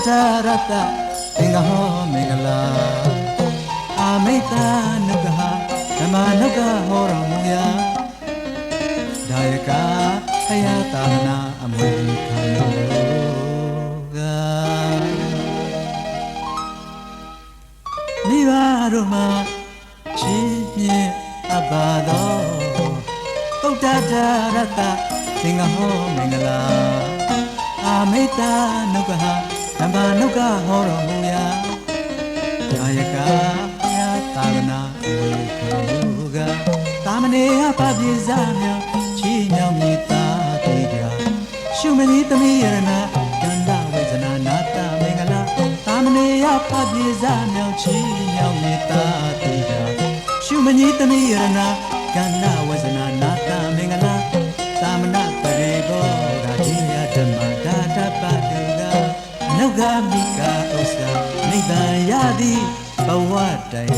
Rata Ingaho Megala Amita Nugaha Namanuga Horamuya Dayaka Hayatana Amurikanuga Nivaruma Chimye Abado Rata Ingaho Megala Amita Nugaha Namanuga Horamuya Dayaka Hayatana Amurikanuga Tamane Apabizamya Chinyamita Tiga Shumanita Mirana Ganda Vizana Nata Mingala Tamane Apabizamya Chinyamita Tiga Shumanita Mirana Ganda Vizana Nata Mingala Tamana Paribo Rajiya Dhamma Data Paduga Nuga Mika Osa Nida Yadi Bawadai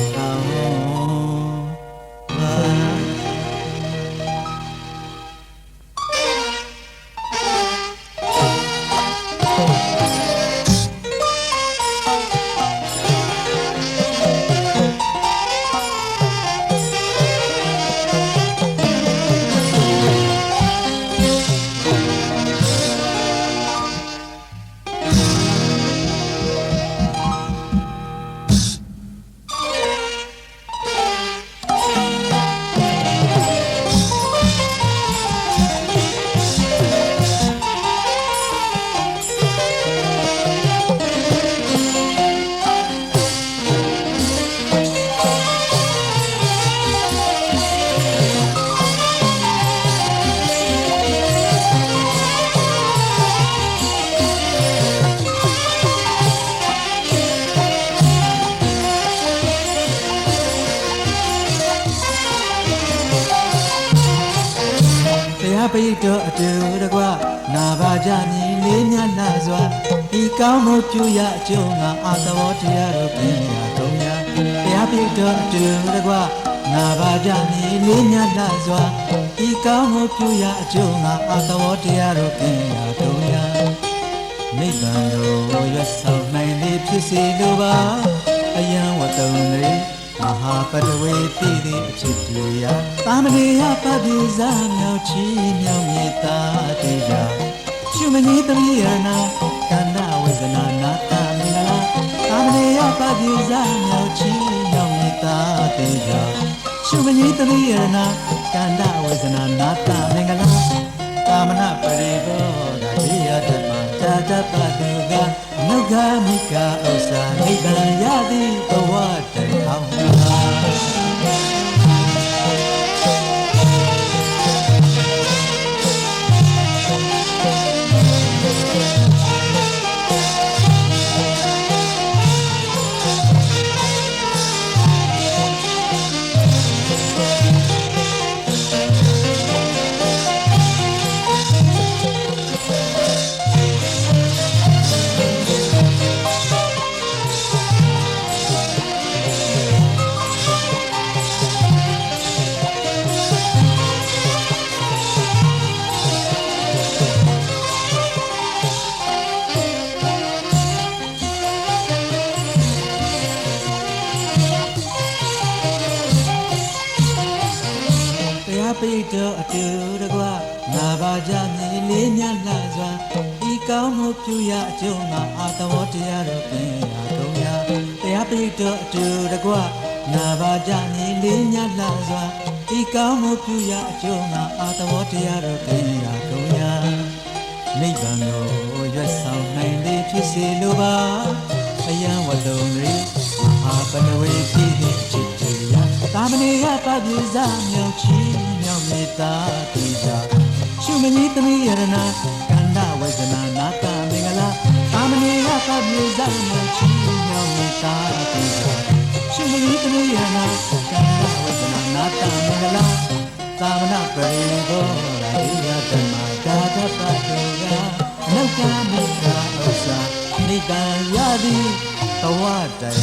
Pito Aduragua Navajani Linya Nazwa Ikamo Puya Jonga Atawatia Rupia Tonya Pito Aduragua Navajani Linya Nazwa Ikamo Puya Jonga Atawatia Rupia Tonya Nibando Yasau Naini Pisiluba Ayan Watonri Mahapadawe Pidi Chituya Tamaniya Padizamya Chimya Mita Tija Shumanita Mirana Kanda Vizana Nata Mingala Tamaniya Padizamya Chimya Mita Tija Shumanita Mirana Kanda Vizana Nata Mingala Tamana Paribo Rajiya Dhamma Data Paduga Nuga Mika Osa Nida Yadi Bawadai Pito Aduragua Navajani Linya Nazwa Ikamo Puya Jonga Atawatia Rupia Tonya Pito Aduragua Navajani Linya Nazwa Ikamo Puya Jonga Atawatia Rupia Tonya Nibano Yasau Naini Pisiluba Ayan Wadonri Mahapadawe Pidi Chituya Tamaniya Padizamya Chimya Mita Tija Shumanita Mirana Kanda Vizana Nata Mingala Tamaniya Padizamya Chimya Mita Tija Shumanita Mirana Kanda Vizana Nata Mingala Tamana Paribo Rajiya Dhamma Data Paduga Nuga Mika Osa Nida Yadi Bawadai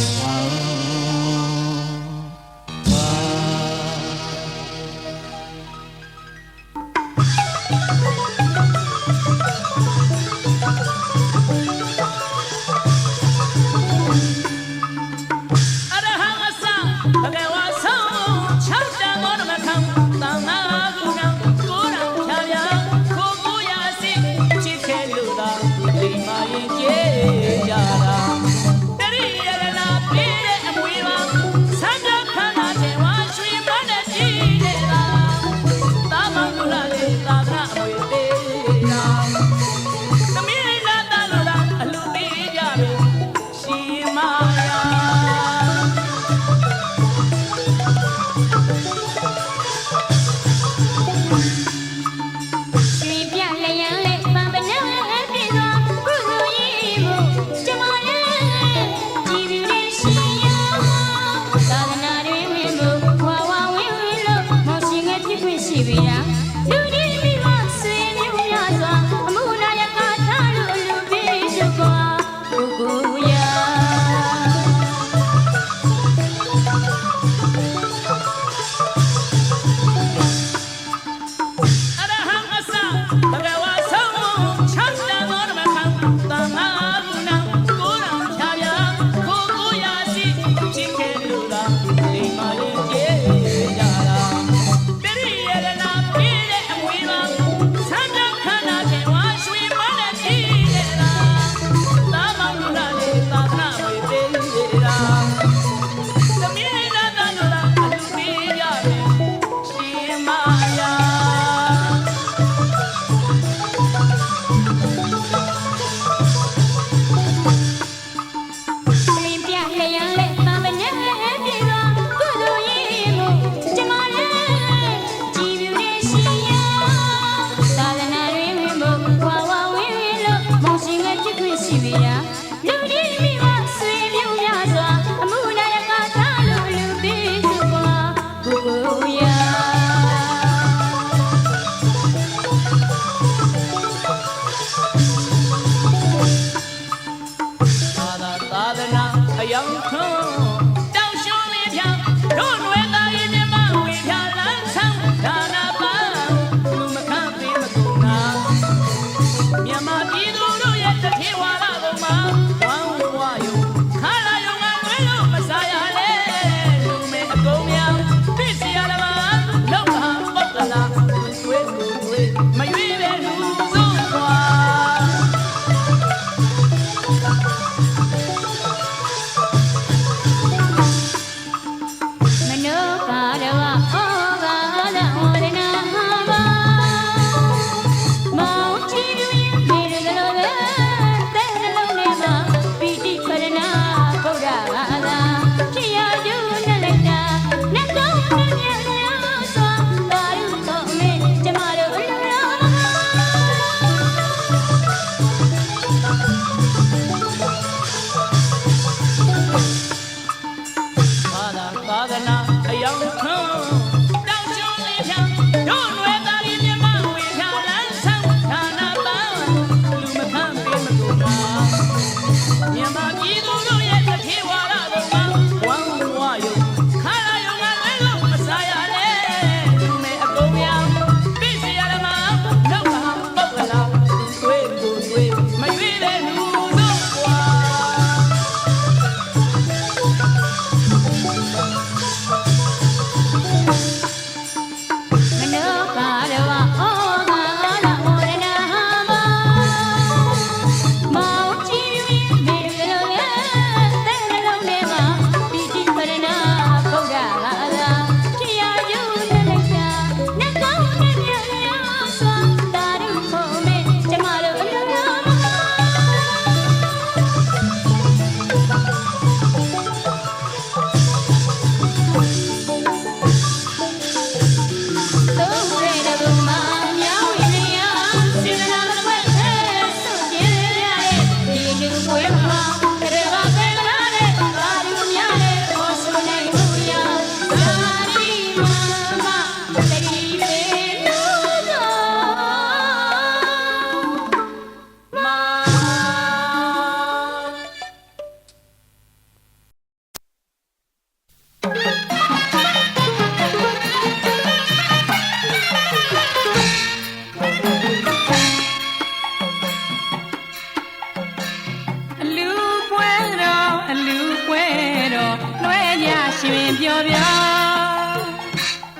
တော်လွှဲကြရှင်ပြောပြော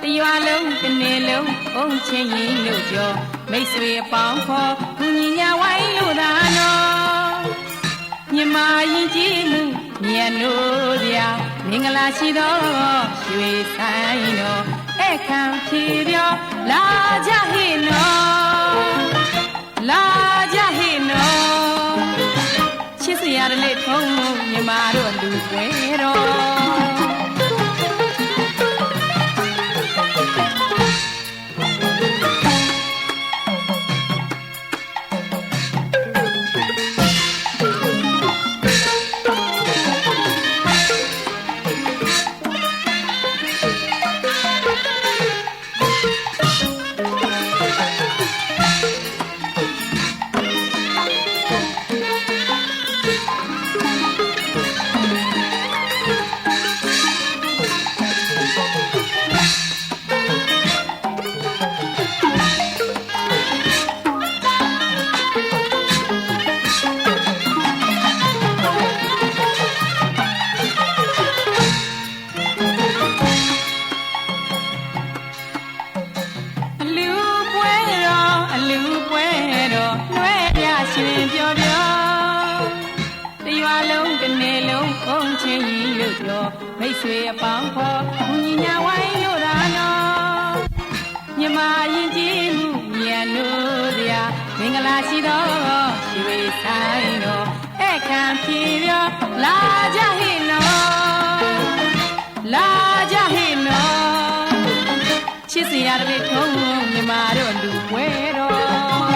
တရွာလုံးတစ်နေ့လုံးဘုံချင်းရင်လို့ကြောမိတ်ဆွေအပေါင်းခေါ်ကူညီညာဝိုင်းလို့သာနော်မြမရင်ကြည်မှုမြတ်လို့စရာမင်္ဂလာရှိသောရွှေဆိုင်တော်အခမ်းဖြေပြောလာကြဟိနော်လာကြဟိနော်ချစ်စရာတလေးထုံးမြမတို့လူပွဲတော်မိတ်ဆွေအပေါင်းခေါ်ဘုညီညာဝိုင်းလို့သာနော်မြမရင်ကြည်မှုမြတ်လို့စရာမင်္ဂလာရှိသောရွှေဆိုင်တော်အခမ်းဖြေပြောလာကြဟိနော်လာကြဟိနော်ချစ်စရာတလေးထုံးမြမတို့လူပွဲတော်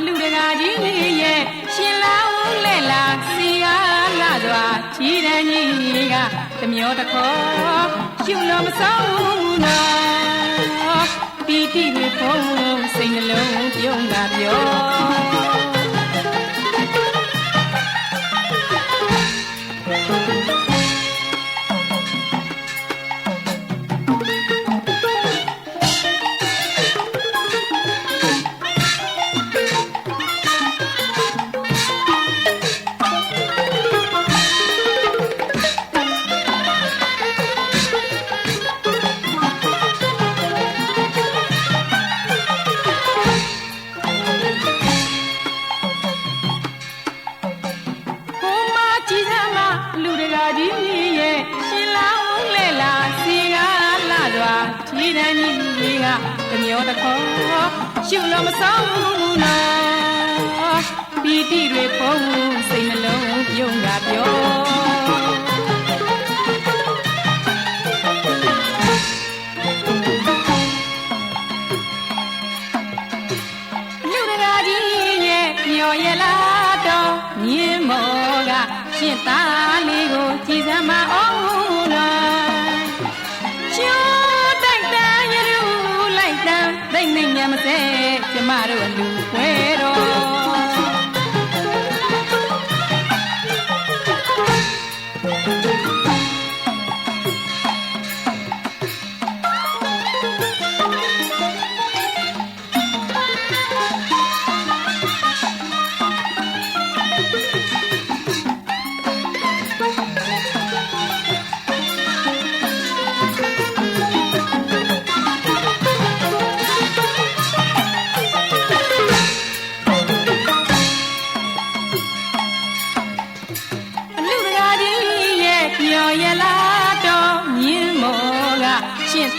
လူတကာကြီးရဲ့ရှင်လာဦးလဲလာစီကားလာစွာချီးတဲ့ကြီးကတမျောတခေါ်ရှုလို့မဆောင်ဘူးနော်ပီတိဝေဖုံးစိတ်နှလုံးပြုံးတာပြောတမျိုးတခေါ်ရှုလို့မဆောင်ဘူးနော်ပီတိတွေဖုံးစိတ်နှလုံးပြုံးတာပြောလူတကာကြီးရဲ့မျောရလာတော့မြင်းမောကရှင်းသားလေးကိုကြည်စမ်းမအောင်နော်သိမ့်ညမစဲကျမတို့လူပွဲတော်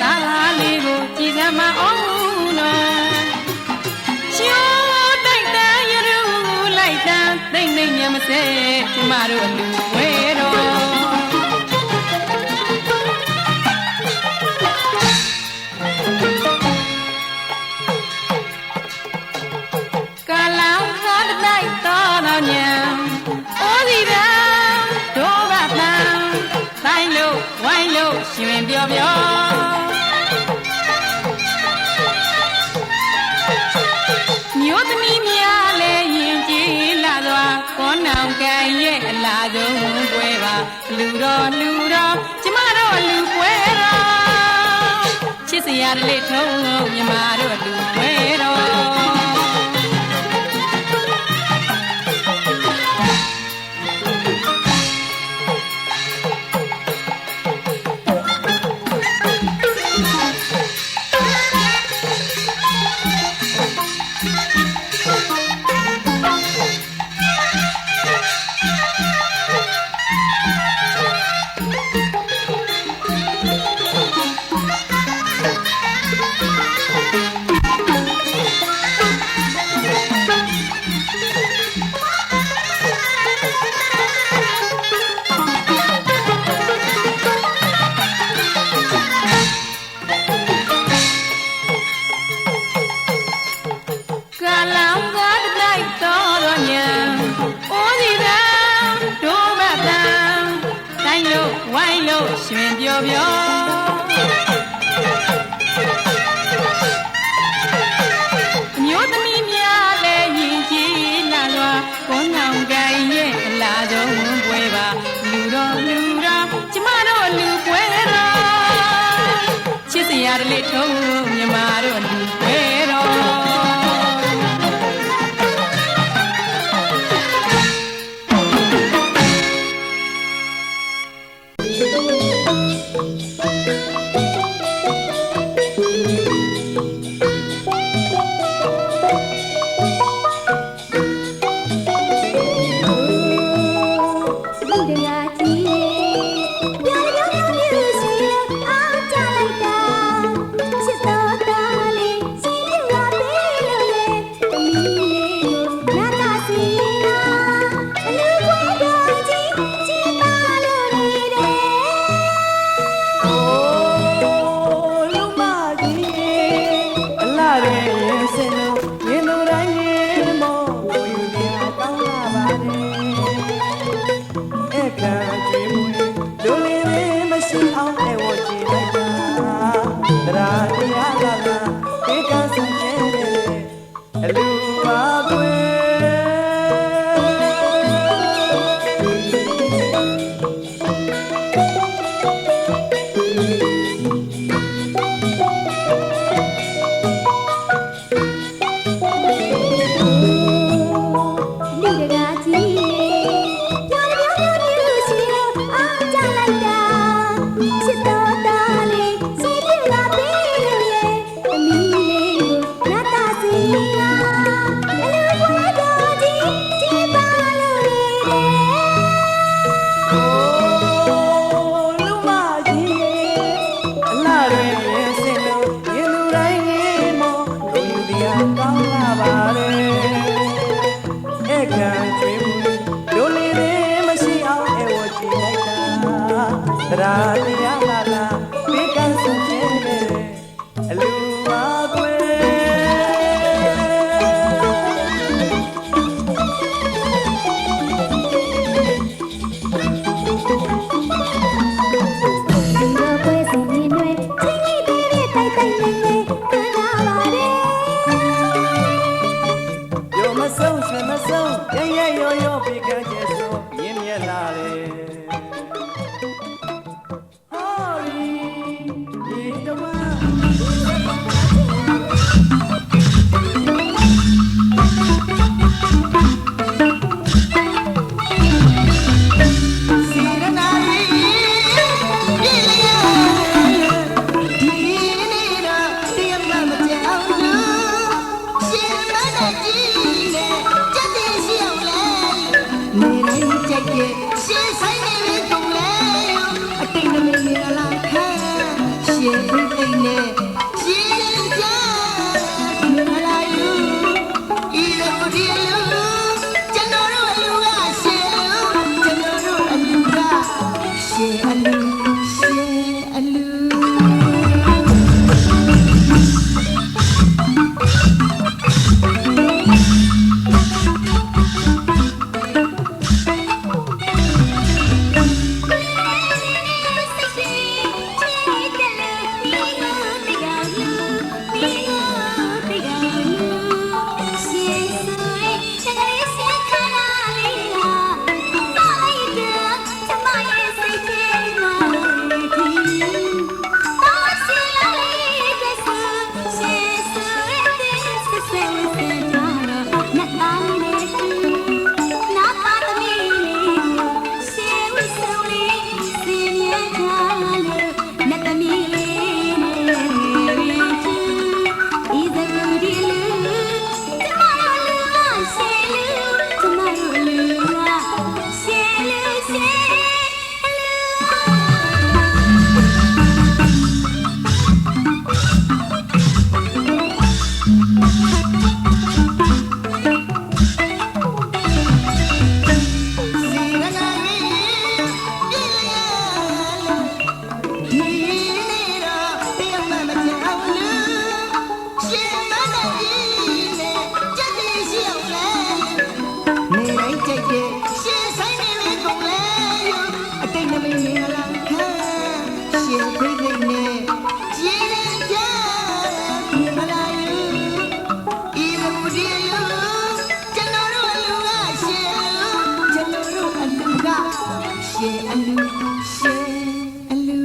သားလေးကိုကြည်စမ်းမအောင်နော်ရှူတိုက်တန်းရူလိုက်တန်းသိမ့်ညမစဲကျမတို့လူဝဲတော်ကာလောင်ဟာတိုက်တော်ညံအိုးစီတန်းဒိုးကတန်းတိုင်းလို့ဝိုင်းလို့ရှင်ပြောပြောမျိုးသမီးများလည်းရင်ကြည်လာစွာကောနောင်ကန်ရဲ့အလားဆုံးပွဲပါလူတော်ကျမတို့လူပွဲတော်ချစ်စ ရာတလေးထုံးမြမတို့လူပွဲတော်ရှင်ပြောပြောမျိုးသမီးများလည်းရင်ကြည်လာလွာကိုနှောင်ကိုင်ရဲ့အလားဆုံးပွဲပါလူတော်ကျမတို့လူပွဲတော်ချစ်စရာတလေးထုံးမြမတို့လူပွဲတော် မနာကြီးနဲ့ကြက်တီရှိအောင်လဲနေတိုင်းကြိုက်တဲ့ရှင်းဆိုင်နေလေကုန်လဲအတိတ်နမိတ်နေလာခံရှင်းဖိတ်ဖိတ်နဲ့ကြည်ရင်ကြမလာယူဤလူဒီလူကျွန်တော်တို့အလူကရှင်းကျွန်တော်တို့အလူကရှင်းအလူရှင်းအလူ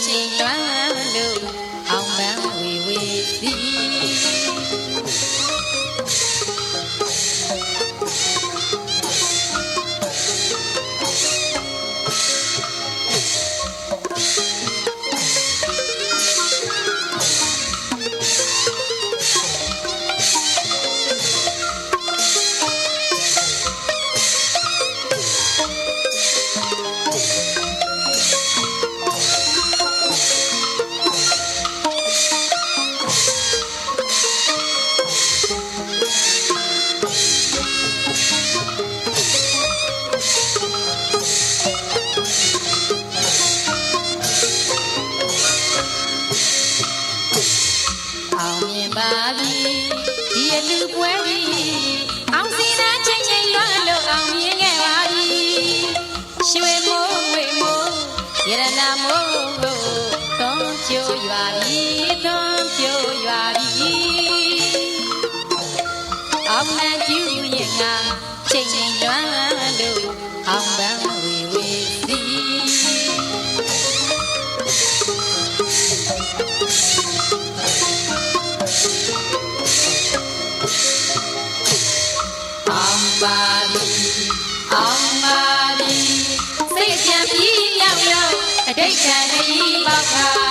ချိန်လွမ်းလို့အောင်ပန်းဝေဝေသည် သူပွဲကြီးအောင်စီနာချင်းချင်းလွှမ်းလို့အောင်မြင်ခဲ့ပါပြီရွှေမိုးဝေမိုးရတနာမိုးကိုသွန်ပြိုရွာပြီသွန်ပြိုရွာပြီအောင်မှန်ကျူရင်ငါချင်းချင်းလွှမ်းလို့အောင်ပန်းဝေဝေစီအောင်ပါပြီအောင်ပါပြီစိတ်ကြံပြီးရောက်ရောက်အတိတ်ကလေးပေါက်က